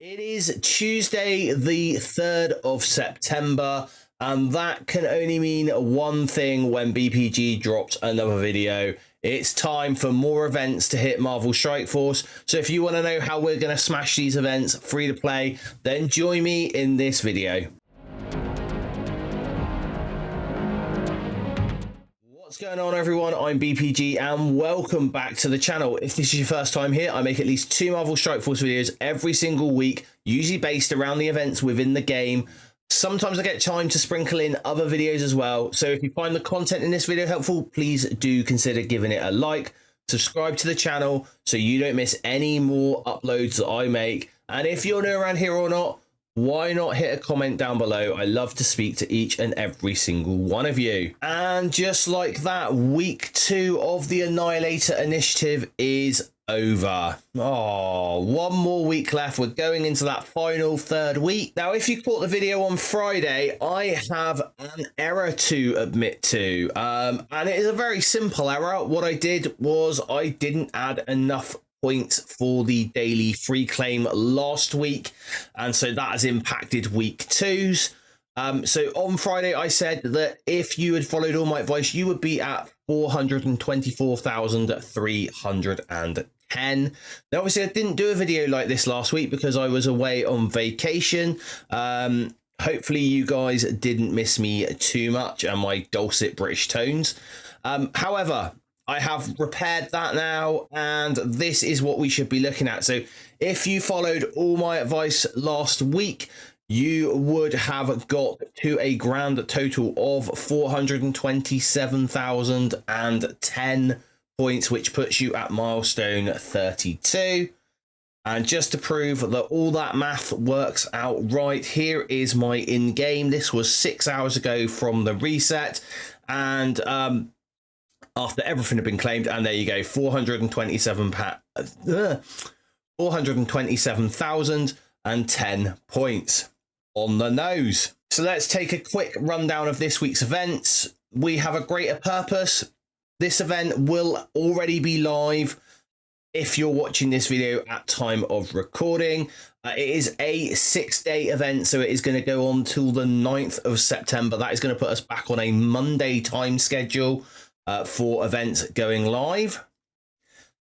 It is Tuesday, the 3rd of September, and that can only mean one thing when BPG drops another video. It's time for more events to hit Marvel Strike Force. So if you want to know how we're going to smash these events free to play, then join me in this video. What's going on, everyone? I'm BPG and welcome back to the channel. If this is your first time here, I make at least 2 Marvel Strike Force videos every single week, usually based around the events within the game. Sometimes I get time to sprinkle in other videos as well. So if you find the content in this video helpful, please do consider giving it a like, subscribe to the channel so you don't miss any more uploads that I make. And if you're new around here or not, why not hit a comment down below? I love to speak to each and every single one of you. And just like that, week 2 of the Annihilator initiative is over. Oh, one more week left. We're going into that final 3rd week. Now, if you caught the video on Friday, I have an error to admit to. And it is a very simple error. What I did was I didn't add enough points for the daily free claim last week, and so that has impacted week 2's. So on Friday I said that if you had followed all my advice, you would be at 424,310. Now obviously I didn't do a video like this last week because I was away on vacation. Hopefully you guys didn't miss me too much and my dulcet British tones. However, I have repaired that now, and this is what we should be looking at. So if you followed all my advice last week, you would have got to a grand total of 427,010 points, which puts you at milestone 32. And just to prove that all that math works out right, here is my in-game. This was 6 hours ago from the reset, and after everything had been claimed, and there you go, 427,010 points on the nose. So let's take a quick rundown of this week's events. We have a greater purpose. This event will already be live if you're watching this video at time of recording. It is a 6-day event, so it is going to go on till the 9th of September. That is going to put us back on a Monday time schedule for events going live.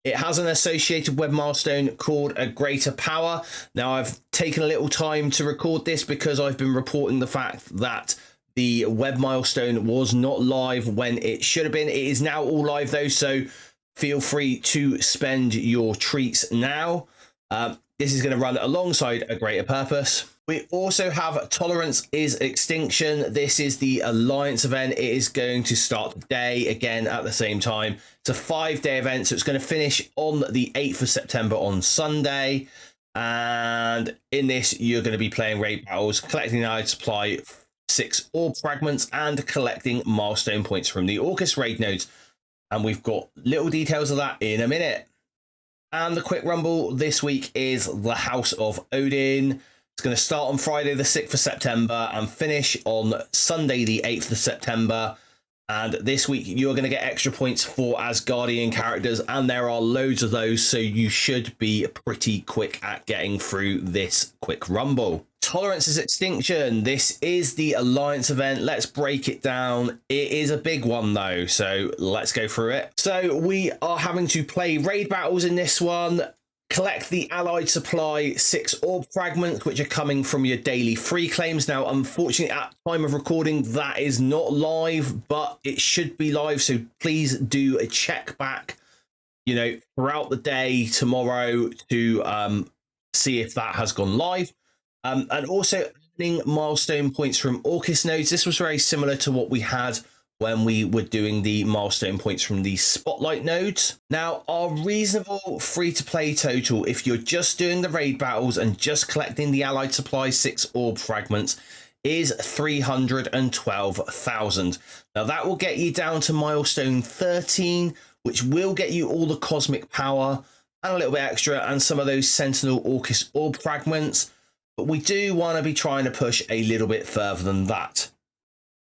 It has an associated web milestone called a greater power. Now I've taken a little time to record this because I've been reporting the fact that the web milestone was not live when it should have been. It is now all live though, so feel free to spend your treats now. This is going to run alongside a greater purpose. We also have Tolerance is Extinction. This is the Alliance event. It is going to start today again at the same time. It's a 5-day event, so it's going to finish on the 8th of September on Sunday. And in this, you're going to be playing raid battles, collecting the Allied supply, 6 orb fragments, and collecting milestone points from the Orcus raid nodes. And we've got little details of that in a minute. And the quick rumble this week is the House of Odin. It's going to start on Friday the 6th of September and finish on Sunday the 8th of September. And this week you're going to get extra points for Asgardian characters, and there are loads of those, so you should be pretty quick at getting through this quick rumble. Tolerance is Extinction. This is the Alliance event. Let's break it down. It is a big one though, so let's go through it. So we are having to play raid battles in this one. Collect the Allied supply 6 orb fragments, which are coming from your daily free claims. Now, unfortunately, at time of recording, that is not live, but it should be live. So please do a check back, throughout the day tomorrow to see if that has gone live. And also earning milestone points from Orcus nodes. This was very similar to what we had when we were doing the milestone points from the spotlight nodes. Now, our reasonable free-to-play total, if you're just doing the raid battles and just collecting the Allied supply 6 orb fragments, is 312,000. Now, that will get you down to milestone 13, which will get you all the cosmic power and a little bit extra and some of those Sentinel Orcus orb fragments. But we do want to be trying to push a little bit further than that.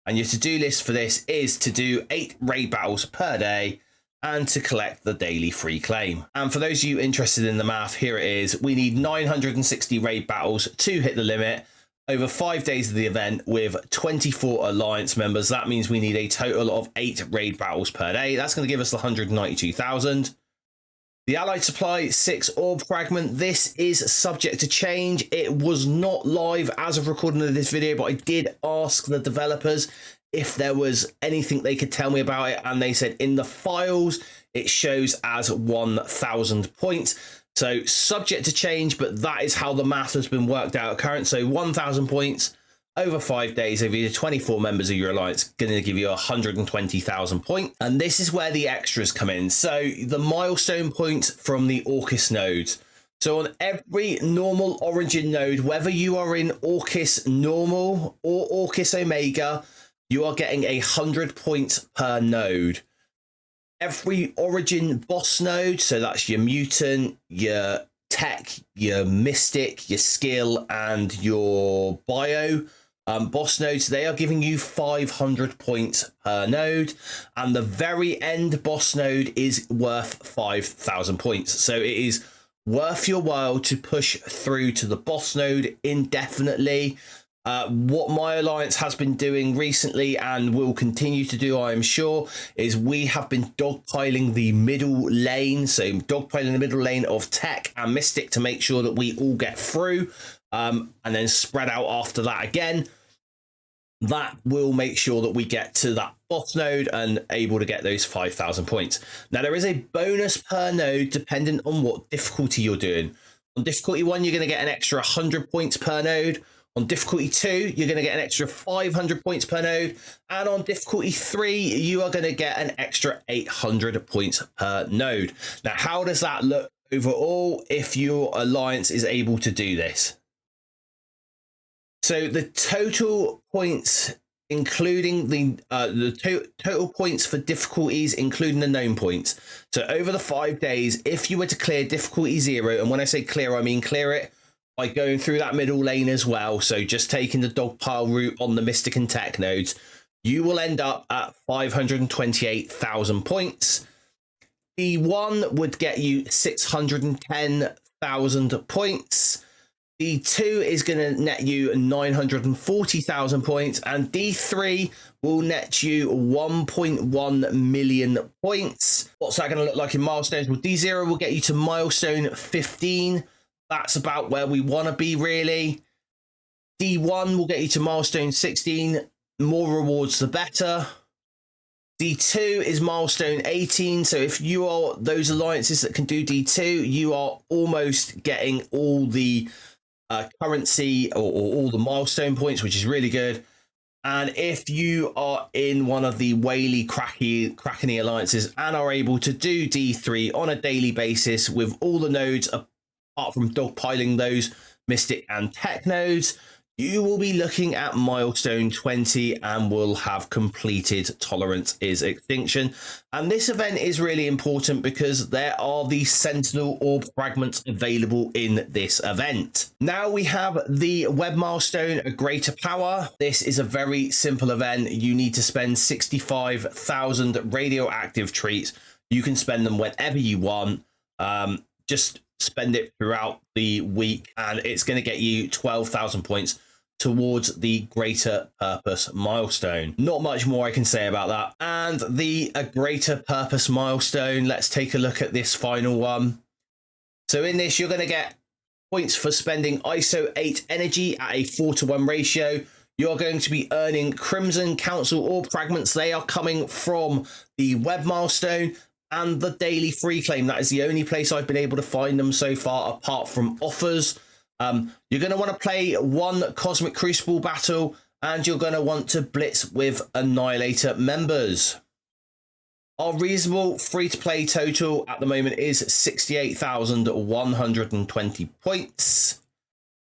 And your to-do list for this is to do 8 raid battles per day and to collect the daily free claim. And for those of you interested in the math, here it is. We need 960 raid battles to hit the limit over 5 days of the event with 24 alliance members. That means we need a total of 8 raid battles per day. That's going to give us the 192,000. The allied supply 6 orb fragment. This is subject to change. It was not live as of recording of this video, but I did ask the developers if there was anything they could tell me about it, and they said in the files it shows as 1,000 points. So subject to change, but that is how the math has been worked out current. So 1,000 points over 5 days over your 24 members of your alliance, going to give you 120,000 points. And this is where the extras come in. So the milestone points from the Orcus nodes. So on every normal origin node, whether you are in Orcus normal or Orcus Omega, you are getting 100 points per node. Every origin boss node, so that's your mutant, your tech, your mystic, your skill, and your bio boss nodes, they are giving you 500 points per node. And the very end boss node is worth 5,000 points. So it is worth your while to push through to the boss node indefinitely. What my alliance has been doing recently and will continue to do, I am sure, is we have been dogpiling the middle lane. So dogpiling the middle lane of tech and mystic to make sure that we all get through, and then spread out after that again. That will make sure that we get to that boss node and able to get those 5,000 points. Now, there is a bonus per node dependent on what difficulty you're doing. On difficulty 1, you're going to get an extra 100 points per node. On difficulty 2, you're going to get an extra 500 points per node. And on difficulty 3, you are going to get an extra 800 points per node. Now, how does that look overall if your alliance is able to do this? So the total points, including the total points for difficulties, including the known points. So over the 5 days, if you were to clear difficulty 0, and when I say clear, I mean clear it by going through that middle lane as well, so just taking the dogpile route on the Mystic and Tech nodes, you will end up at 528,000 points. D1 would get you 610,000 points. D2 is going to net you 940,000 points, and D3 will net you 1.1 million points. What's that going to look like in milestones? Well, D0 will get you to milestone 15. That's about where we want to be, really. D1 will get you to milestone 16. More rewards, the better. D2 is milestone 18. So if you are those alliances that can do D2, you are almost getting all the currency or all the milestone points, which is really good. And if you are in one of the Whaley Krakeny alliances and are able to do D3 on a daily basis with all the nodes, apart from dogpiling those Mystic and Tech nodes, you will be looking at milestone 20 and will have completed Tolerance is Extinction. And this event is really important because there are the Sentinel Orb fragments available in this event. Now we have the web milestone, A Greater Power. This is a very simple event. You need to spend 65,000 radioactive treats. You can spend them whenever you want. Just spend it throughout the week and it's going to get you 12,000 points towards the Greater Purpose milestone. Not much more I can say about that. And the A Greater Purpose milestone, let's take a look at this final one. So in this, you're going to get points for spending ISO 8 energy at a 4:1 ratio. You're going to be earning Crimson Council Orb fragments. They are coming from the web milestone and the daily free claim. That is the only place I've been able to find them so far, apart from offers. You're going to want to play one Cosmic Crucible battle, and you're going to want to blitz with Annihilator members. Our reasonable free-to-play total at the moment is 68,120 points.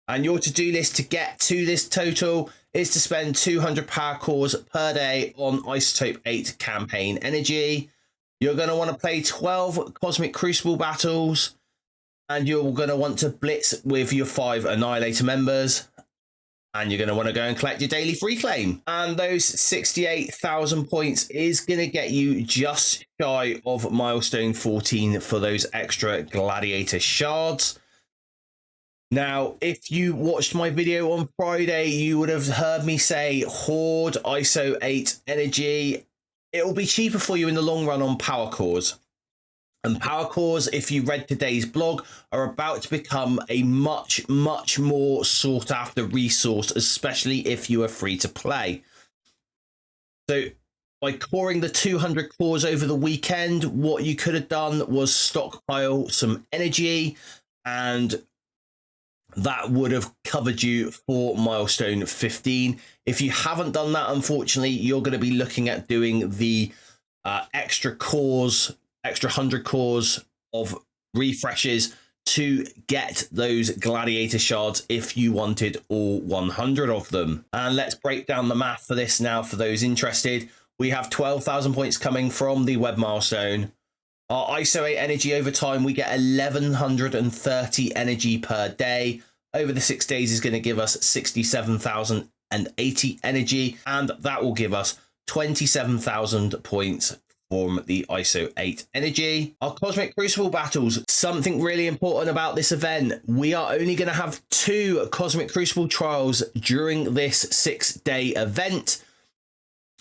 And your to-do list to get to this total is to spend 200 power cores per day on Isotope 8 campaign energy. You're going to want to play 12 Cosmic Crucible battles, and you're going to want to blitz with your 5 Annihilator members. And you're going to want to go and collect your daily free claim. And those 68,000 points is going to get you just shy of milestone 14 for those extra Gladiator shards. Now, if you watched my video on Friday, you would have heard me say hoard ISO 8 energy. It will be cheaper for you in the long run on power cores. And power cores, if you read today's blog, are about to become a much more sought after resource, especially if you are free to play. So by coring the 200 cores over the weekend, what you could have done was stockpile some energy, and that would have covered you for milestone 15. If you haven't done that, unfortunately, you're going to be looking at doing the extra 100 cores of refreshes to get those Gladiator shards if you wanted all 100 of them. And let's break down the math for this now for those interested. We have 12,000 points coming from the web milestone. Our ISO 8 energy over time, we get 1,130 energy per day. Over the 6 days is going to give us 67,080 energy, and that will give us 27,000 points from the ISO 8 energy. Our Cosmic Crucible battles, something really important about this event. We are only going to have 2 Cosmic Crucible trials during this 6-day event.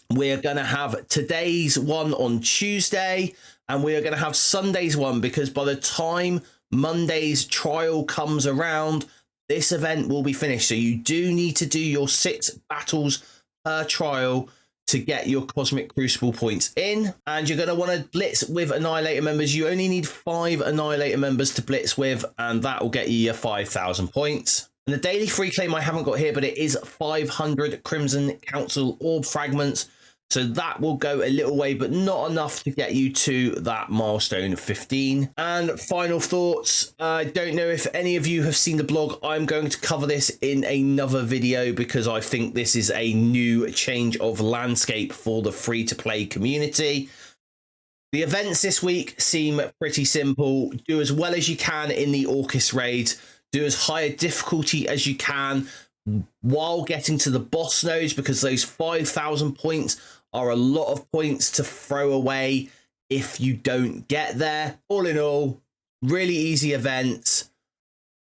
We're going to have today's one on Tuesday, and we are going to have Sunday's one, because by the time Monday's trial comes around, this event will be finished. So you do need to do your 6 battles per trial to get your Cosmic Crucible points in. And you're going to want to blitz with Annihilator members. You only need 5 Annihilator members to blitz with, and that will get you your 5,000 points. And the daily free claim I haven't got here, but it is 500 Crimson Council Orb fragments. So that will go a little way, but not enough to get you to that milestone 15. And final thoughts. I don't know if any of you have seen the blog. I'm going to cover this in another video because I think this is a new change of landscape for the free-to-play community. The events this week seem pretty simple. Do as well as you can in the Orcus raids. Do as high a difficulty as you can while getting to the boss nodes, because those 5,000 points are a lot of points to throw away if you don't get there. All in all, really easy events.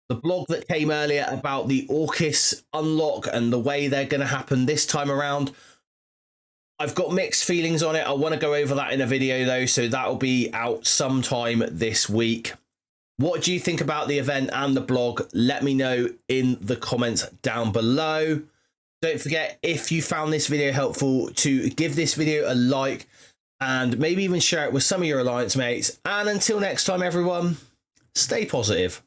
The blog that came earlier about the Orcus unlock and the way they're going to happen this time around, I've got mixed feelings on it. I want to go over that in a video though, so that'll be out sometime this week. What do you think about the event and the blog? Let me know in the comments down below. Don't forget, if you found this video helpful, to give this video a like and maybe even share it with some of your Alliance mates. And until next time, everyone, stay positive.